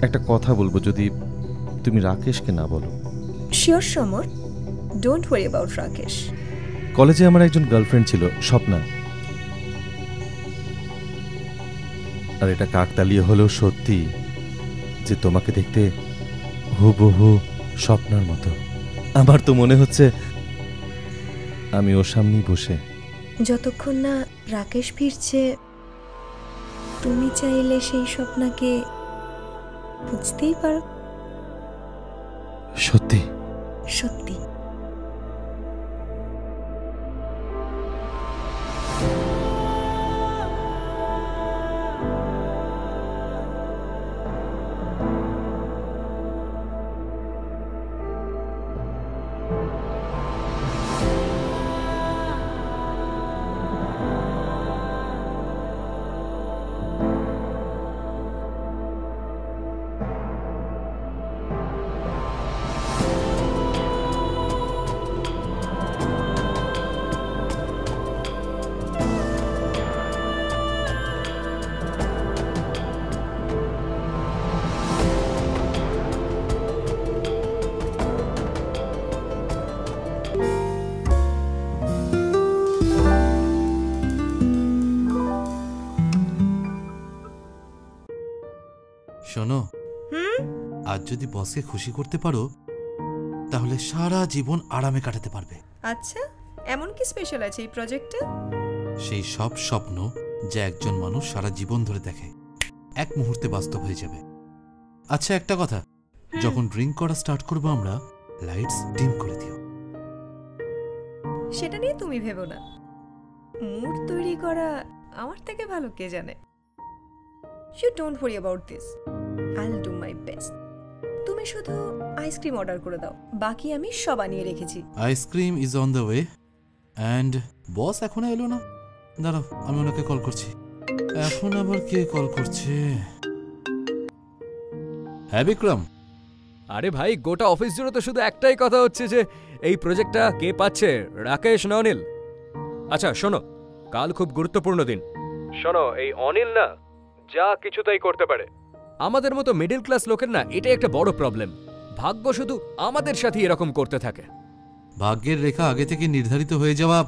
একটা কথা বলবো, যদি তুমি রাকেশকে না বলো। Sure Samar, don't worry about Rakesh. কলেজে আমার একজন গার্লফ্রেন্ড ছিল, স্বপ্না। আর এটা কাকতালীয় হলেও সত্যি যে তোমাকে দেখতে হুবহু স্বপ্নার মতো। আমার তো মনে হচ্ছে আমি ওর সামনেই বসে। যতক্ষণ না রাকেশ ফিরছে, তুমি চাইলে সেই স্বপ্নাকে বুঝতেই পারো। সত্যি সত্যি। শোনো, আজ যদি বসকে খুশি করতে পারো তাহলে সারা জীবন আরামে কাটাতে পারবে। আচ্ছা, এমন কি স্পেশাল আছে এই প্রজেক্টে? সেই সব স্বপ্ন যা একজন মানুষ সারা জীবন ধরে দেখে, এক মুহূর্তে বাস্তব হয়ে যাবে। আচ্ছা, একটা কথা, যখন ড্রিঙ্ক করা স্টার্ট করবো আমরা, লাইটস ডিম করে দিও। সেটা নিয়ে তুমি ভেবো না, মুড তৈরি করা আমার থেকে ভালো কে জানে। You don't worry about this, I will do my best. তুমি শুধু আইসক্রিম অর্ডার করে দাও, বাকি আমি সব আনিয়ে রেখেছি। Ice cream is on the way. And boss এখনো এলো না, দাঁড়াও আমি ওনাকে কল করছি। এখন আবার কে কল করছে? হ্যাঁ বিক্রম। আরে ভাই, গোটা অফিস জুড়ে তো শুধু একটাই কথা হচ্ছে যে এই প্রজেক্টটা কে পাচ্ছে, রাকেশ না অনিল। আচ্ছা শোনো, কাল খুব গুরুত্বপূর্ণ দিন। শোনো, এই অনিল না যা কিছু তাই করতে পারে। আমাদের মতো মিডল ক্লাস লোকের না এটাই একটা বড় প্রবলেম। ভাগ্য শুধু আমাদের সাথে এরকম করতে থাকে। ভাগ্যের রেখা আগে থেকে নির্ধারিত হয়ে যাওয়া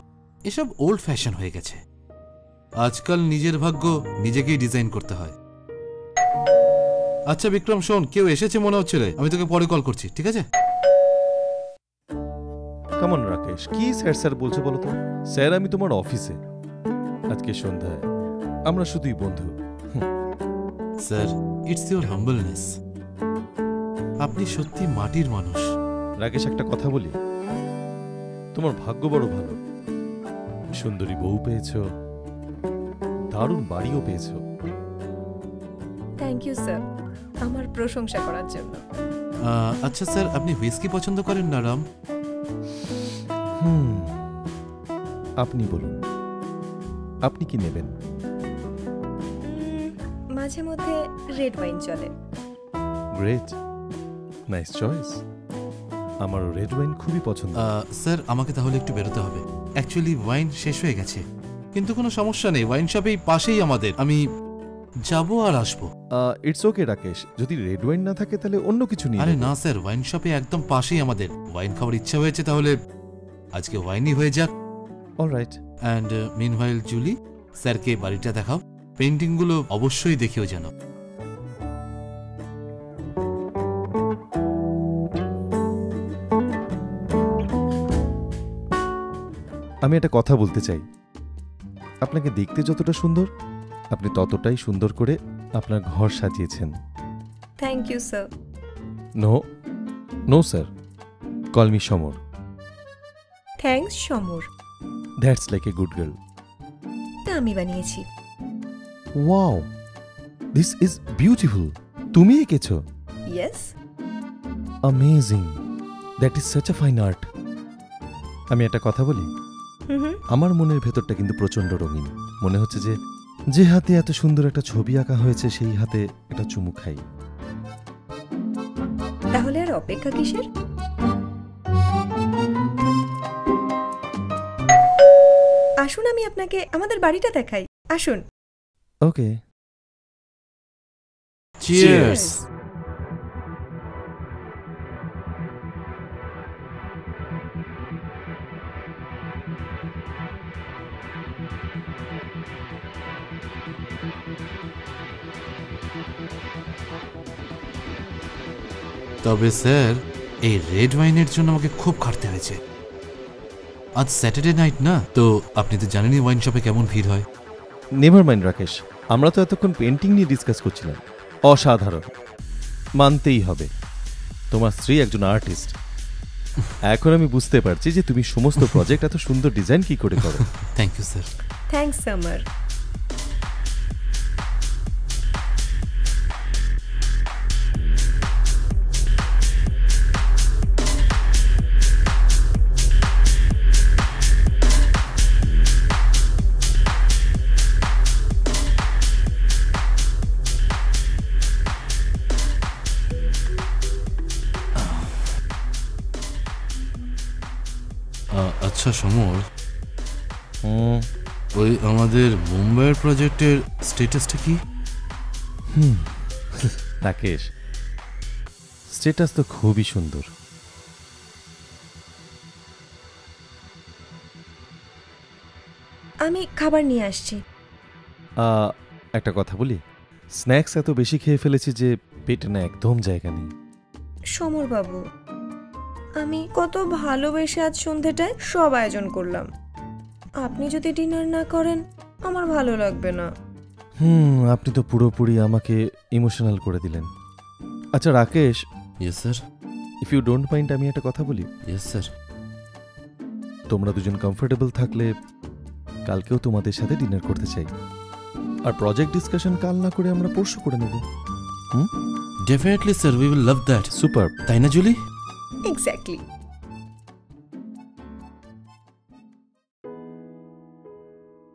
এসব ওল্ড ফ্যাশন হয়ে গেছে। আজকাল নিজের ভাগ্য নিজেকেই ডিজাইন করতে হয়। আচ্ছা বিক্রম শোন, কেউ এসেছে মনে হচ্ছে রে, আমি তোকে পরে কল করছি, ঠিক আছে? কেমন রাকেশ, কি স্যার স্যার বলছো বলো তো? স্যার আমি তোমার অফিসে, আজকে সন্ধ্যায় আমরা শুধুই বন্ধু। Sir, it's your humbleness. আপনি সত্যি মাটির মানুষ। রাকেশ একটা কথা বলি, তোমার ভাগ্য বড় ভালো। সুন্দরী বউ পেয়েছ, দারুণ বাড়িও পেয়েছ। থ্যাংক ইউ স্যার আমার প্রশংসা করার জন্য। আচ্ছা স্যার, আপনি হুইস্কি পছন্দ করেন না রাম? আপনি বলুন, আপনি কি নেবেন? মাঝে মধ্যে রেড ওয়াইন চলে। Great, nice choice. আমারও রেড ওয়াইন খুবই পছন্দ। স্যার আমাকে তাহলে একটু বেরোতে হবে, অ্যাকচুয়ালি ওয়াইন শেষ হয়ে গেছে। কিন্তু কোনো সমস্যা নেই, ওয়াইন শপেই পাশেই আমাদের, আমি যাবো আর আসবো। ইটস ওকে রাকেশ, যদি রেড ওয়াইন না থাকে তাহলে অন্য কিছু নিয়ে। আরে না স্যার, ওয়াইন শপে একদম পাশেই আমাদের, ওয়াইন খাওয়ার ইচ্ছা হয়েছে তাহলে আজকে ওয়াইনই হয়ে যাক। অলরাইট। অ্যান্ড মিনওয়াইল জুলি, স্যারকে বাড়িটা দেখাও, পেইন্টিংগুলো অবশ্যই দেখেও যেন। আমি একটা কথা বলতে চাই, আপনাকে দেখতে যতটা সুন্দর, আপনি ততটাই সুন্দর করে আপনার ঘর সাজিয়েছেন। Thank you sir. No no sir, call me Samar. Thanks Samar. That's like a good girl. তা আমি বানিয়েছি। Wow, this is beautiful. তুমি এঁকেছো? Yes. Amazing, that is such a fine art. আমি একটা কথা বলি, আমার মনের ভেতরটা কিন্তু প্রচন্ড রঙিন। মনে হচ্ছে যে যে হাতে এত সুন্দর একটা ছবি আঁকা হয়েছে সেই হাতে একটা চুমু খাই। তাহলে আর অপেক্ষা কিসের? আসুন আমি আপনাকে আমাদের বাড়িটা দেখাই, আসুন। ওকে। চিয়ার্স। তবে স্যার এই রেড ওয়াইনের জন্য আমাকে খুব খাটতে হয়েছে। আজ স্যাটারডে নাইট না, তো আপনি তো জানেনই ওয়াইন শপে কেমন ভিড় হয়। নেভার মাইন্ড রাকেশ, আমরা তো এতক্ষণ পেন্টিং নিয়ে ডিসকাস করছিলাম। অসাধারণ, মানতেই হবে। তোমার স্ত্রী একজন আর্টিস্ট। এখন আমি বুঝতে পারছি যে তুমি সমস্ত প্রজেক্ট এত সুন্দর ডিজাইন কি করে করো। Thank you sir. Thanks Samar. আচ্ছা সমর, হুম, ওই আমাদের মুম্বাইয়ের প্রজেক্টের স্ট্যাটাসটা কি? রাকেশ, স্ট্যাটাস তো খুবই সুন্দর। আমি খাবার নিয়ে আসছি। একটা কথা বলি, স্ন্যাক্স এত বেশি খেয়ে ফেলেছি যে পেটে না একদম জায়গা নেই। সমর বাবু, আমি কত ভালোবেসে আজ সন্ধেটায় সব আয়োজন করলাম। আপনি যদি ডিনার না করেন আমার ভালো লাগবে না। আপনি তো পুরোপুরি আমাকে ইমোশনাল করে দিলেন। আচ্ছা Rakesh, yes sir. If you don't mind আমি একটা কথা বলি। Yes sir. তোমরা দুজন কমফোর্টেবল থাকলে কালকেও তোমাদের সাথে ডিনার করতে চাই। আর প্রজেক্ট ডিসকাশন কাল না করে আমরা পরশু করে নেব। Definitely sir, we will love that. Super, তাই না জুলি? এক্স্যাক্টলি।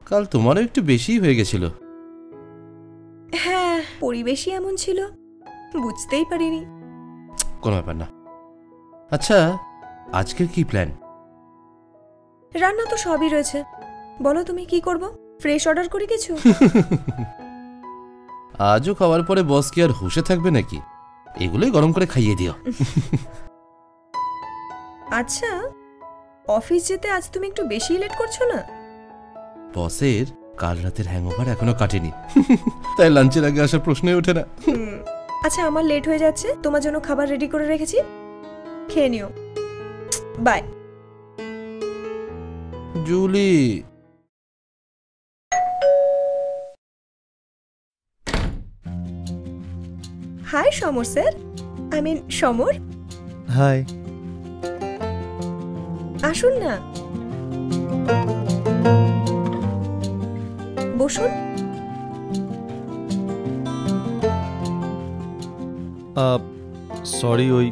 কাল তোমারও একটু বেশিই হয়ে গেছিল। হ্যাঁ, পরিবেশই এমন ছিল, বুঝতেই পারিনি। কোনো ব্যাপার না। আচ্ছা, আজকের কি প্ল্যান? রান্না তো সবই রয়েছে, বলো তুমি কি করব? ফ্রেশ অর্ডার করি কিছু? আজও খাওয়ার পরে বস কি আর হুঁশে থাকবে নাকি? এগুলোই গরম করে খাইয়ে দিও। আচ্ছা, অফিস যেতে আজ তুমি একটু বেশি লেট করছো না? বসের কাল রাতের হ্যাংওভার এখনো কাটেনি, তাই লাঞ্চের আগে আসার প্রশ্নই ওঠে না। আচ্ছা, আমার লেট হয়ে যাচ্ছে, তোমার জন্য খাবার রেডি করে রেখেছি, খেয়ে নিও। Bye. Julie, hi Samar sir, I mean Samar. Hi. আসুন না, বসুন। সরি, ওই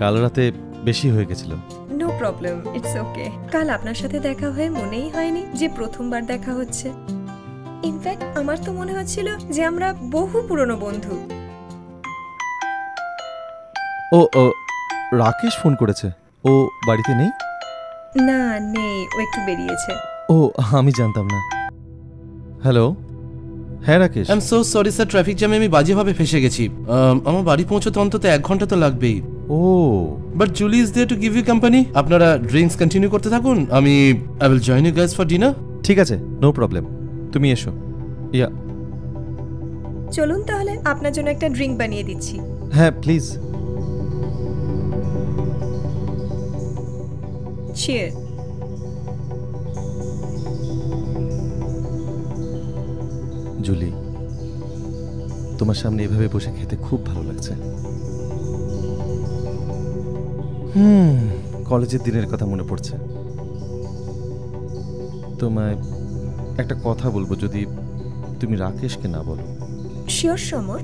কাল রাতে বেশি হয়ে গেছিল। No problem, it's okay. কাল আপনার সাথে দেখা হয়ে মনেই হয়নি যে প্রথমবার দেখা হচ্ছে। ইনফ্যাক্ট আমার তো মনে হচ্ছিল যে আমরা বহু পুরনো বন্ধু। ও রাকেশ ফোন করেছে, ও বাড়িতে নেই? না, নেই, ও একটু বেরিয়েছে। ও, আমি জানতাম না। হ্যালো, হ্যাঁ Rakesh. I am so sorry sir, traffic জ্যামে আমি বাজেভাবে ফেসে গেছি। আমার বাড়ি পৌঁছতে অন্তত 1 ঘন্টা তো লাগবেই। ও, but Julie is there to give you company. আপনারা ড্রিঙ্কস কন্টিনিউ করতে থাকুন, I will join you guys for dinner. ঠিক আছে, নো প্রবলেম, তুমি এসো। ইয়া, চলুন তাহলে, আপনার জন্য একটা ড্রিঙ্ক বানিয়ে দিচ্ছি। হ্যাঁ প্লিজ। চিয়ার। জুলি, তোমার সামনে এভাবে বসে খেতে খুব ভালো লাগছে। কলেজের দিনের কথা মনে পড়ছে। তোমায় একটা কথা বলবো, যদি তুমি রাকেশকে না বলো। Sure Samar,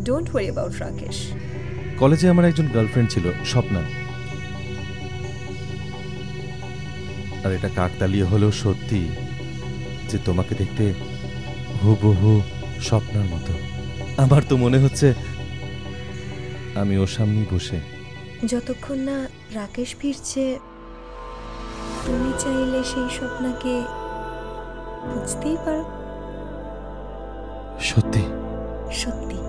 don't worry about Rakesh. কলেজে আমার একজন গার্লফ্রেন্ড ছিল, স্বপ্না। আর এটা কাকতালীয় হলেও সত্যি যে তোমাকে দেখতে হুবহু স্বপ্নার মতো। আমার তো মনে হচ্ছে আমি ওর সামনেই বসে। যতক্ষণ না রাকেশ ফিরছে, তুমি চাইলে সেই স্বপ্নকে বুঝতেই পারো। সত্যি সত্যি।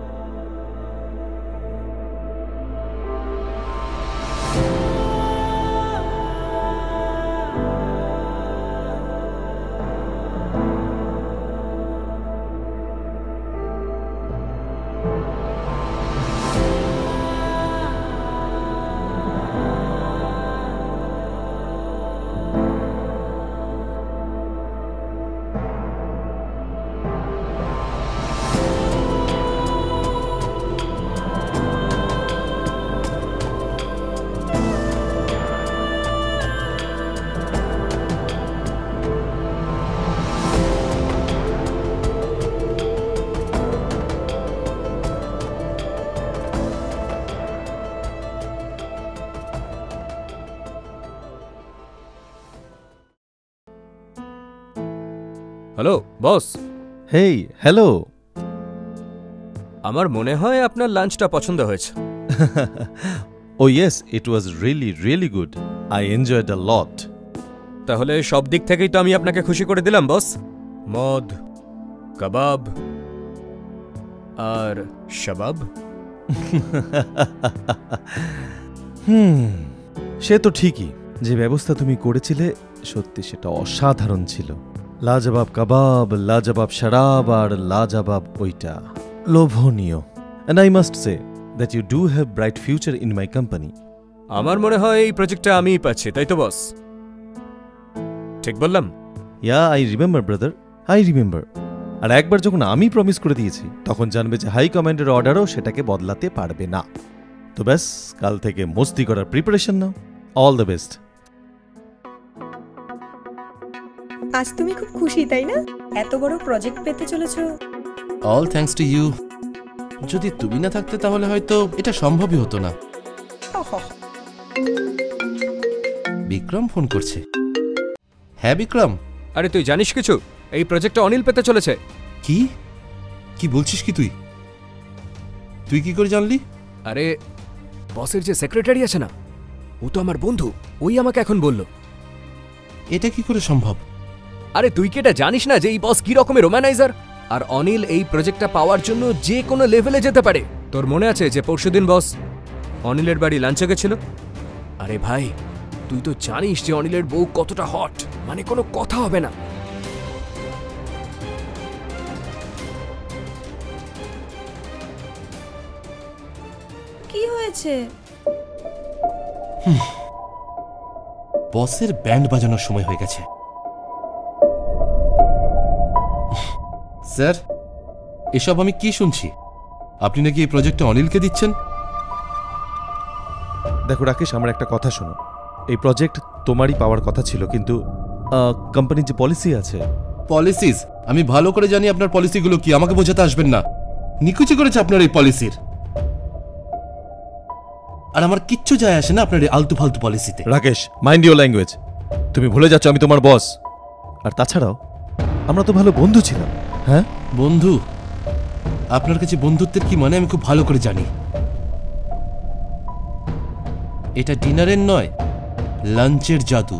হ্যালো বস, হেই, হ্যালো। আমার মনে হয় আপনার লাঞ্চটা পছন্দ হয়েছে। Oh yes, it was really, really good. I enjoyed a lot. তাহলে সব দিক থেকেই তো আমি আপনাকে খুশি করে দিলাম বস। মদ, কাবাব আর শাবাব। সে তো ঠিকই, যে ব্যবস্থা তুমি করেছিলে সত্যি সেটা অসাধারণ ছিল। লাজবাব কাবাব, লাজবাব শরাব আর লাজবাব ওইটা লোভনীয়। And I must say that you do have bright future in my company. আমার মনে হয় এই প্রজেক্টটা আমিই পাচ্ছি, তাই তো বস? ঠিক বললাম? Yeah, I remember, brother. I remember. আর একবার যখন আমি প্রমিস করে দিয়েছি তখন জানবে যে হাই কমান্ডের অর্ডারও সেটাকে বদলাতে পারবে না। তো ব্যাস, কাল থেকে মস্তি করার preparation now. All the best. আজ তুমি খুব খুশি তাই না, এত বড় প্রজেক্ট পেতে চলেছো? All thanks to you. যদি তুমি না থাকতে তাহলে হয়তো এটা সম্ভবই হতো না। বিক্রম ফোন করছে। হ্যাঁ বিক্রম। আরে তুই জানিস কিছু? এই প্রজেক্টটা অনিল পেতে চলেছে। কি কি বলছিস কি তুই? তুই কি করে জানলি? আরে বসের যে সেক্রেটারি আছে না, ও তো আমার বন্ধু, ওই আমাকে এখন বলল। এটা কি করে সম্ভব? আরে তুই কি এটা জানিস না যে এই বস কি রকমের রোম্যানাইজার? আর অনিল এই প্রজেক্টটা পাওয়ার জন্য যে কোনো লেভেলে যেতে পারে। তোর মনে আছে যে পরশুদিন বস অনিলের বাড়ি লাঞ্চে গেছিল? আরে ভাই, তুই তো জানিস যে অনিলের বউ কতটা হট, মানে কোনো কথা হবে না। কি হয়েছে? বসের ব্যান্ড বাজানোর সময় হয়ে গেছে। স্যার, এসব আমি কি শুনছি? আপনি নাকি এই প্রজেক্টে অনিলকে দিচ্ছেন? দেখো রাকেশ, আমার একটা কথা শোনো। এই প্রজেক্ট তোমারই পাওয়ার কথা ছিল, কিন্তু কোম্পানির যে পলিসি আছে। পলিসিস? আমি ভালো করে জানি আপনার পলিসিগুলো কি, আমাকে বোঝাতে আসবেন না। নিকুচি করেছে আপনার এই পলিসির, আর আমার কিচ্ছু যায় আসে না আপনার এই আলতু ফালতু পলিসিতে। Rakesh, mind your language. তুমি ভুলে যাচ্ছ আমি তোমার বস। আর তাছাড়াও আমরা তো ভালো বন্ধু ছিলাম। হ্যাঁ বন্ধু? আপনার কাছে বন্ধুত্বের কি মানে আমি খুব ভালো করে জানি। এটা ডিনারের নয়, লাঞ্চের জাদু।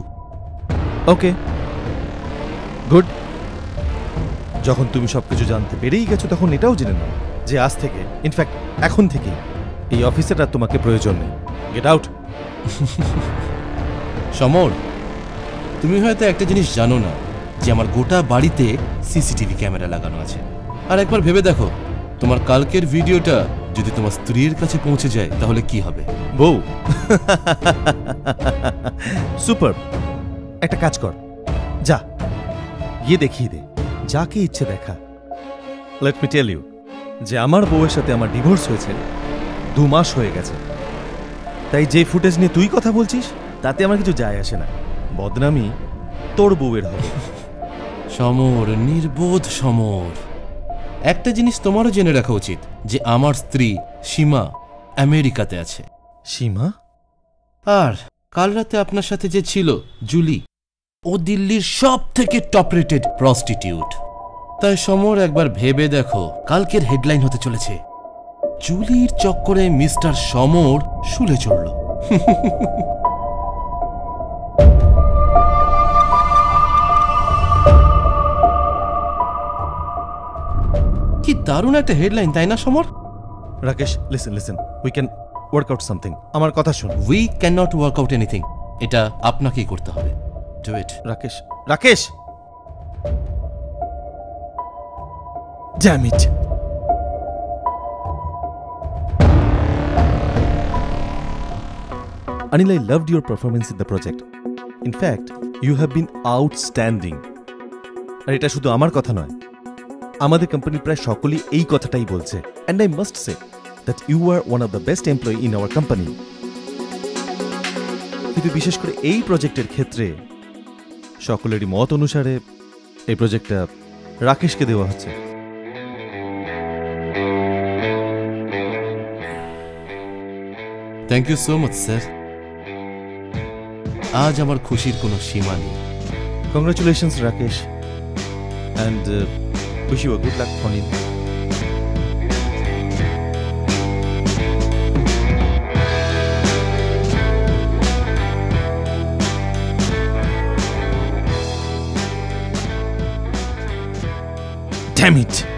ওকে, গুড। যখন তুমি সবকিছু জানতে পেরেই গেছো তখন এটাও জেনে নাও যে আজ থেকে, ইনফ্যাক্ট এখন থেকেই, এই অফিসের আর তোমাকে প্রয়োজন নেই। Get out. সমর, তুমি হয়তো একটা জিনিস জানো না, যে আমার গোটা বাড়িতে সিসিটিভি ক্যামেরা লাগানো আছে। আর একবার ভেবে দেখো, তোমার কালকের ভিডিওটা যদি তোমার স্ত্রীর কাছে পৌঁছে যায় তাহলে কি হবে? বউ, সুপার। একটা কাজ কর, যা গিয়ে দেখিয়ে দে, যাকে ইচ্ছে দেখা। লেট মি টেল ইউ যে আমার বউয়ের সাথে আমার ডিভোর্স হয়েছে 2 মাস হয়ে গেছে। তাই যে ফুটেজ নিয়ে তুই কথা বলছিস তাতে আমার কিছু যায় আসে না। বদনামি তোর বউয়ের হবে। সমর, নির্বোধ সমর, একটা জিনিস তোমারও জেনে রাখা উচিত যে আমার স্ত্রী সীমা আমেরিকাতে আছে। সীমা? আর কাল রাতে আপনার সাথে যে ছিল জুলি, ও দিল্লির সব থেকে টপ রেটেড প্রস্টিটিউট। তাই সমর, একবার ভেবে দেখো, কালকের হেডলাইন হতে চলেছে জুলির চক্করে মিস্টার সমর শুলে চড়ল। কি দারুণ একটা হেডলাইন, তাই না Samar? Rakesh, listen listen, we can work out something. আমার কথা শোন। We can not work out anything. এটা আপনাকেই করতে হবে। Do it. Rakesh, Rakesh, damn it. Anil, I loved your performance in the project. In fact, you have been outstanding. আর এটা শুধু আমার কথা নয়, আমাদের কোম্পানির প্রায় সকলেই এই কথাটাই বলছে। And I must say that you are one of the best employee in our company. কিন্তু বিশেষ করে এই প্রজেক্টের ক্ষেত্রে সকলেরই মত অনুসারে এই প্রজেক্টটা রাকেশকে দেওয়া হচ্ছে। Thank you so much sir. আজ আমার খুশির কোনো সীমা নেই। Congratulations Rakesh. and wish you a good luck, Anil. Damn it!